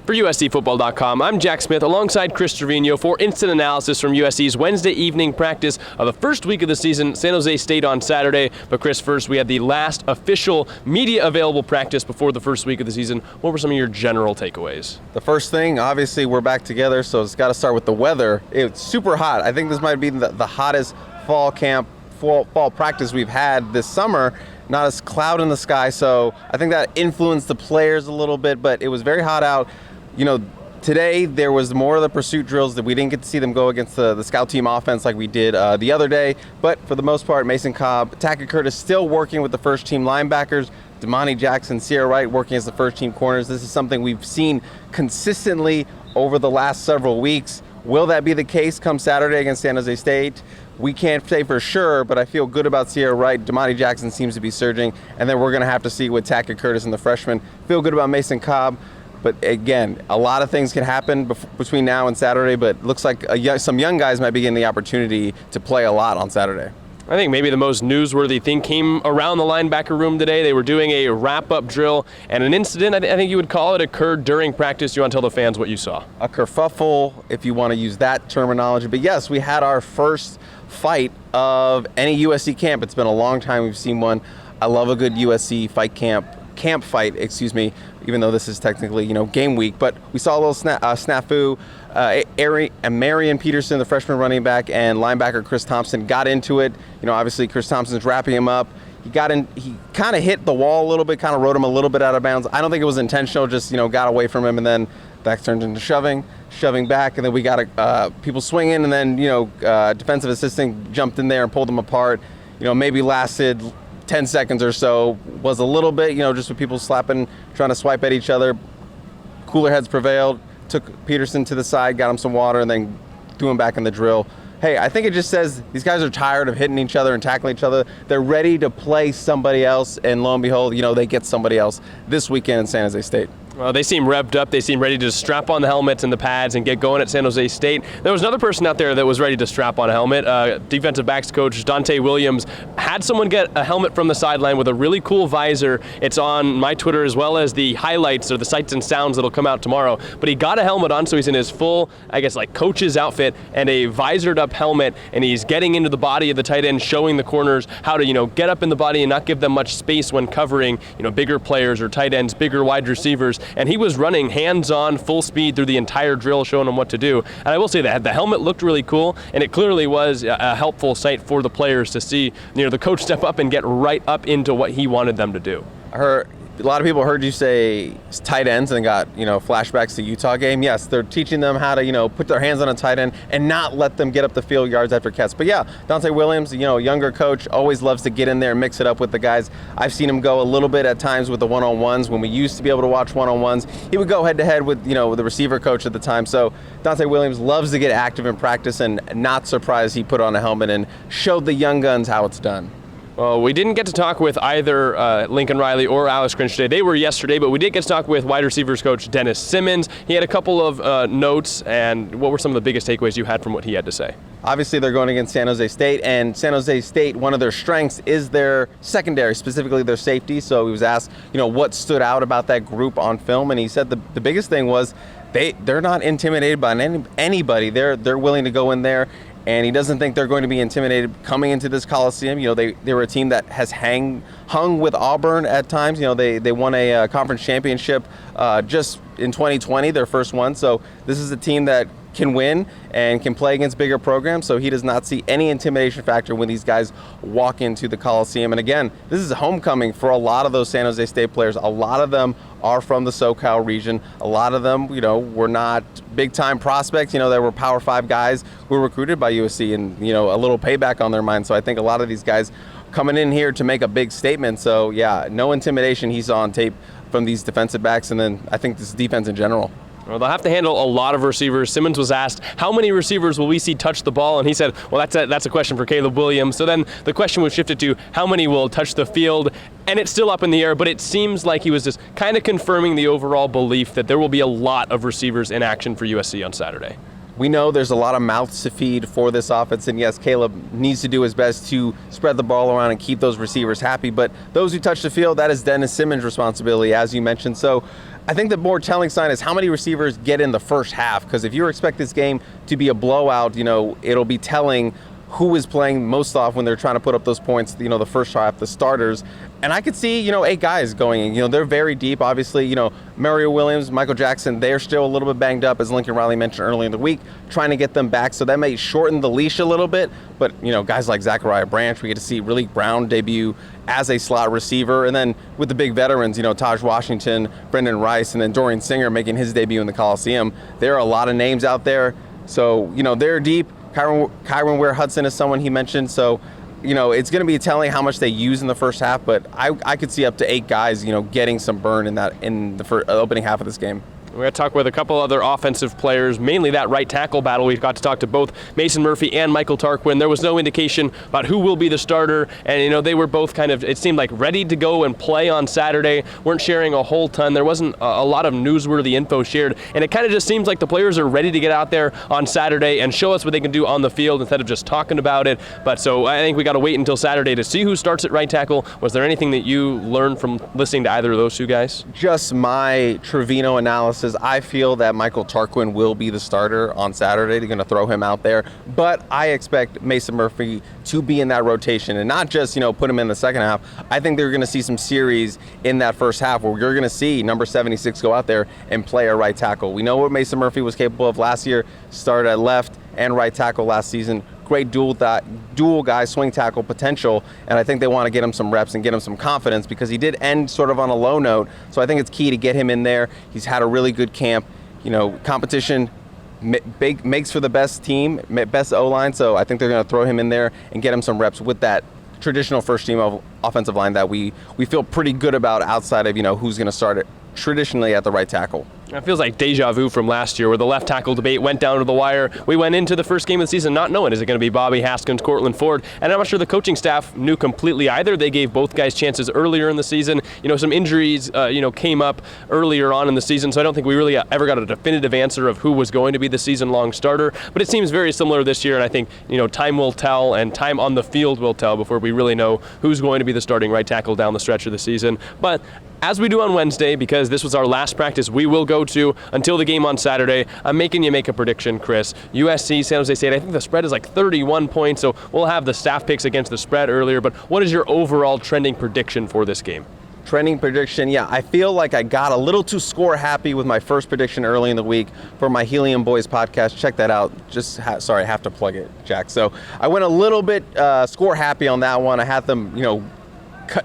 For USCFootball.com, I'm Jack Smith alongside Chris Treviño for instant analysis from USC's Wednesday evening practice of the first week of the season, San Jose State on Saturday. But Chris, first we had the last official media available practice before the first week of the season. What were some of your general takeaways? The first thing, obviously, we're back together, so it's got to start with the weather. It's super hot. I think this might be the hottest fall practice we've had this summer. Not as cloud in the sky, so I think that influenced the players a little bit, but it was very hot out. You know, today there was more of the pursuit drills that we didn't get to see them go against the scout team offense like we did the other day. But for the most part, Mason Cobb, Tackett Curtis still working with the first team linebackers. Domani Jackson, Ceyair Wright working as the first team corners. This is something we've seen consistently over the last several weeks. Will that be the case come Saturday against San Jose State? We can't say for sure, but I feel good about Ceyair Wright. Domani Jackson seems to be surging. And then we're going to have to see with Tackett Curtis and the freshman. Feel good about Mason Cobb. But again, a lot of things can happen between now and Saturday, but looks like some young guys might be getting the opportunity to play a lot on Saturday. I think maybe the most newsworthy thing came around the linebacker room today. They were doing a wrap-up drill, and an incident, I think you would call it, occurred during practice. You want to tell the fans what you saw? A kerfuffle, if you want to use that terminology. But yes, we had our first fight of any USC camp. It's been a long time we've seen one. I love a good USC camp fight, even though this is technically, game week. But we saw a little snafu. Marion Peterson, the freshman running back, and linebacker Chris Thompson got into it. Obviously Chris Thompson's wrapping him up. He kind of hit the wall a little bit, kind of rode him a little bit out of bounds. I don't think it was intentional, just, got away from him, and then that turned into shoving back, and then we got people swinging, and then, defensive assistant jumped in there and pulled them apart. Maybe lasted 10 seconds or so, was a little bit, just with people slapping, trying to swipe at each other. Cooler heads prevailed, took Peterson to the side, got him some water, and then threw him back in the drill. Hey, I think it just says these guys are tired of hitting each other and tackling each other. They're ready to play somebody else, and lo and behold, they get somebody else this weekend in San Jose State. Well, they seem revved up. They seem ready to strap on the helmets and the pads and get going at San Jose State. There was another person out there that was ready to strap on a helmet. Defensive backs coach Dante Williams had someone get a helmet from the sideline with a really cool visor. It's on my Twitter as well as the highlights or the sights and sounds that'll come out tomorrow. But he got a helmet on, so he's in his full, coach's outfit and a visored up helmet, and he's getting into the body of the tight end, showing the corners how to, get up in the body and not give them much space when covering, bigger players or tight ends, bigger wide receivers. And he was running hands-on, full speed through the entire drill, showing them what to do. And I will say that the helmet looked really cool, and it clearly was a helpful sight for the players to see, the coach step up and get right up into what he wanted them to do. A lot of people heard you say tight ends and got, flashbacks to Utah game. Yes, they're teaching them how to, put their hands on a tight end and not let them get up the field yards after catch. But yeah, Dante Williams, younger coach, always loves to get in there and mix it up with the guys. I've seen him go a little bit at times with the one-on-ones. When we used to be able to watch one-on-ones, he would go head-to-head with, the receiver coach at the time. So Dante Williams loves to get active in practice, and not surprised he put on a helmet and showed the young guns how it's done. Well, we didn't get to talk with either Lincoln Riley or Alex Grinch today. They were yesterday, but we did get to talk with wide receivers coach Dennis Simmons. He had a couple of notes, and what were some of the biggest takeaways you had from what he had to say? Obviously, they're going against San Jose State, and San Jose State, one of their strengths is their secondary, specifically their safety. So he was asked, what stood out about that group on film, and he said the biggest thing was they're not intimidated by anybody. They're willing to go in there. And he doesn't think they're going to be intimidated coming into this Coliseum. They were a team that has hung with Auburn at times. They won a conference championship just in 2020, their first one. So this is a team that can win and can play against bigger programs. So he does not see any intimidation factor when these guys walk into the Coliseum. And again, this is a homecoming for a lot of those San Jose State players. A lot of them are from the SoCal region. A lot of them, were not big-time prospects. They were Power 5 guys who were recruited by USC, and, a little payback on their mind. So I think a lot of these guys coming in here to make a big statement. So, yeah, no intimidation he saw on tape from these defensive backs, and then I think this defense in general. Well, they'll have to handle a lot of receivers. Simmons was asked, how many receivers will we see touch the ball? And he said, well, that's a question for Caleb Williams. So then the question was shifted to how many will touch the field? And it's still up in the air, but it seems like he was just kind of confirming the overall belief that there will be a lot of receivers in action for USC on Saturday. We know there's a lot of mouths to feed for this offense, and yes, Caleb needs to do his best to spread the ball around and keep those receivers happy, but those who touch the field, that is Dennis Simmons' responsibility, as you mentioned. So I think the more telling sign is how many receivers get in the first half, because if you expect this game to be a blowout, it'll be telling who is playing most off when they're trying to put up those points, the first half, the starters. And I could see, 8 guys going in. They're very deep, obviously. Mario Williams, Michael Jackson, they're still a little bit banged up, as Lincoln Riley mentioned earlier in the week, trying to get them back. So that may shorten the leash a little bit. But, guys like Zachariah Branch, we get to see Really Brown debut as a slot receiver. And then with the big veterans, Taj Washington, Brendan Rice, and then Dorian Singer making his debut in the Coliseum. There are a lot of names out there. So, they're deep. Kyron Ware-Hudson is someone he mentioned. So, it's going to be telling how much they use in the first half, but I could see up to 8 guys, getting some burn in the opening half of this game. We're going to talk with a couple other offensive players, mainly that right tackle battle. We got to talk to both Mason Murphy and Michael Tarquin. There was no indication about who will be the starter, and they were both kind of, it seemed like, ready to go and play on Saturday. Weren't sharing a whole ton. There wasn't a lot of newsworthy info shared, and it kind of just seems like the players are ready to get out there on Saturday and show us what they can do on the field instead of just talking about it. But so I think we got to wait until Saturday to see who starts at right tackle. Was there anything that you learned from listening to either of those two guys? Just my Treviño analysis. I feel that Michael Tarquin will be the starter on Saturday. They're going to throw him out there. But I expect Mason Murphy to be in that rotation and not just, put him in the second half. I think they're going to see some series in that first half where you're going to see number 76 go out there and play a right tackle. We know what Mason Murphy was capable of last year, started at left and right tackle last season. Great dual guy swing tackle potential, and I think they want to get him some reps and get him some confidence because he did end sort of on a low note. So I think it's key to get him in there. He's had a really good camp. Competition makes for the best team, best O-line. So I think they're going to throw him in there and get him some reps with that traditional first team of offensive line that we feel pretty good about outside of who's going to start it traditionally at the right tackle. It feels like deja vu from last year where the left tackle debate went down to the wire. We went into the first game of the season not knowing, is it going to be Bobby Haskins, Cortland Ford? And I'm not sure the coaching staff knew completely either. They gave both guys chances earlier in the season. Some injuries, came up earlier on in the season, so I don't think we really ever got a definitive answer of who was going to be the season-long starter. But it seems very similar this year, and I think, time will tell and time on the field will tell before we really know who's going to be the starting right tackle down the stretch of the season. But as we do on Wednesday, because this was our last practice we will go to until the game on Saturday, I'm making you make a prediction, Chris. USC, San Jose State, I think the spread is like 31 points, so we'll have the staff picks against the spread earlier, but what is your overall trending prediction for this game? Trending prediction, yeah, I feel like I got a little too score happy with my first prediction early in the week for my Helium Boys podcast. Check that out. Sorry, I have to plug it, Jack. So I went a little bit score happy on that one. I had them,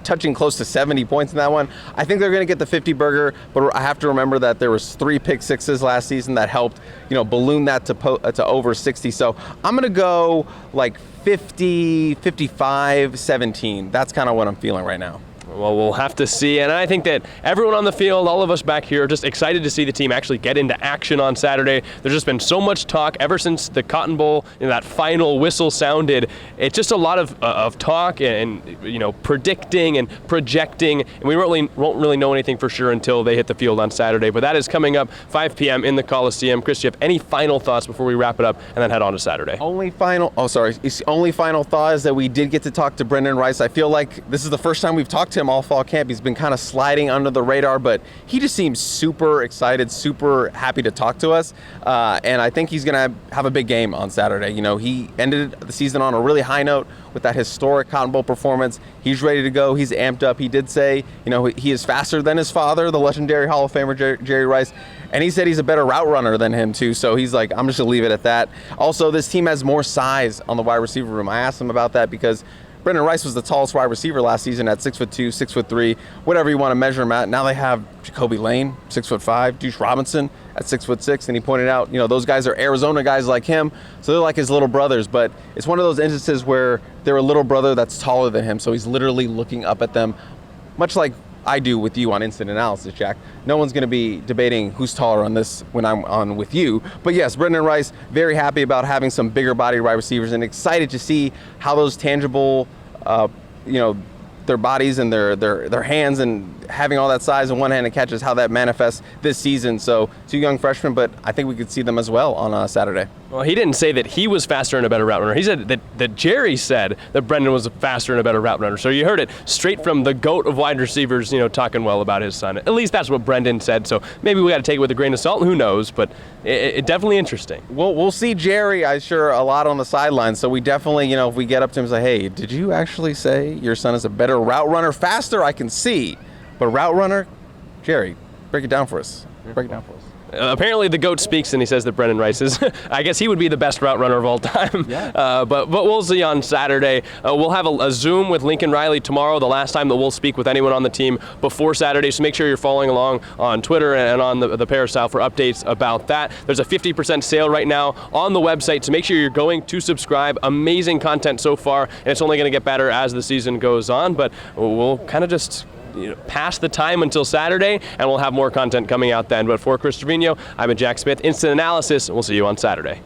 touching close to 70 points in that one. I think they're going to get the 50 burger, but I have to remember that there was 3 pick sixes last season that helped, balloon that to over 60. So I'm going to go like 50, 55, 17. That's kind of what I'm feeling right now. Well, we'll have to see, and I think that everyone on the field, all of us back here, are just excited to see the team actually get into action on Saturday. There's just been so much talk ever since the Cotton Bowl, that final whistle sounded. It's just a lot of talk and predicting and projecting, and we won't really know anything for sure until they hit the field on Saturday. But that is coming up 5 p.m. in the Coliseum. Chris, do you have any final thoughts before we wrap it up and then head on to Saturday? Only final thought is that we did get to talk to Brendan Rice. I feel like this is the first time we've talked to him all fall camp. He's been kind of sliding under the radar, but he just seems super excited, super happy to talk to us. And I think he's going to have a big game on Saturday. He ended the season on a really high note with that historic Cotton Bowl performance. He's ready to go. He's amped up. He did say, he is faster than his father, the legendary Hall of Famer Jerry Rice. And he said he's a better route runner than him too. So he's like, I'm just going to leave it at that. Also, this team has more size on the wide receiver room. I asked him about that because Brendan Rice was the tallest wide receiver last season at 6'2", 6'3", whatever you want to measure him at. Now they have Jacoby Lane, 6'5", Deuce Robinson at 6'6", and he pointed out, those guys are Arizona guys like him, so they're like his little brothers. But it's one of those instances where they're a little brother that's taller than him, so he's literally looking up at them, much like I do with you on Instant Analysis, Jack. No one's going to be debating who's taller on this when I'm on with you. But yes, Brendan Rice, very happy about having some bigger body wide receivers and excited to see how those tangible, their bodies and their hands and having all that size and one-handed catches, how that manifests this season. So 2 young freshmen, but I think we could see them as well on Saturday. Well, he didn't say that he was faster and a better route runner. He said that Jerry said that Brendan was a faster and a better route runner. So you heard it straight from the GOAT of wide receivers, talking well about his son. At least that's what Brendan said. So maybe we got to take it with a grain of salt. Who knows? But it definitely interesting. We'll see Jerry, I'm sure, a lot on the sidelines. So we definitely, if we get up to him and say, hey, did you actually say your son is a better route runner? Faster, I can see. But route runner, Jerry, break it down for us. Break it down for us. Apparently the GOAT speaks and he says that Brendan Rice is, I guess he would be the best route runner of all time. Yeah. But we'll see on Saturday. We'll have a Zoom with Lincoln Riley tomorrow, the last time that we'll speak with anyone on the team before Saturday. So make sure you're following along on Twitter and on the Peristyle for updates about that. There's a 50% sale right now on the website, so make sure you're going to subscribe. Amazing content so far, and it's only going to get better as the season goes on. But we'll kind of just pass the time until Saturday, and we'll have more content coming out then. But for Chris Treviño, I'm Jack Smith, Instant Analysis, and we'll see you on Saturday.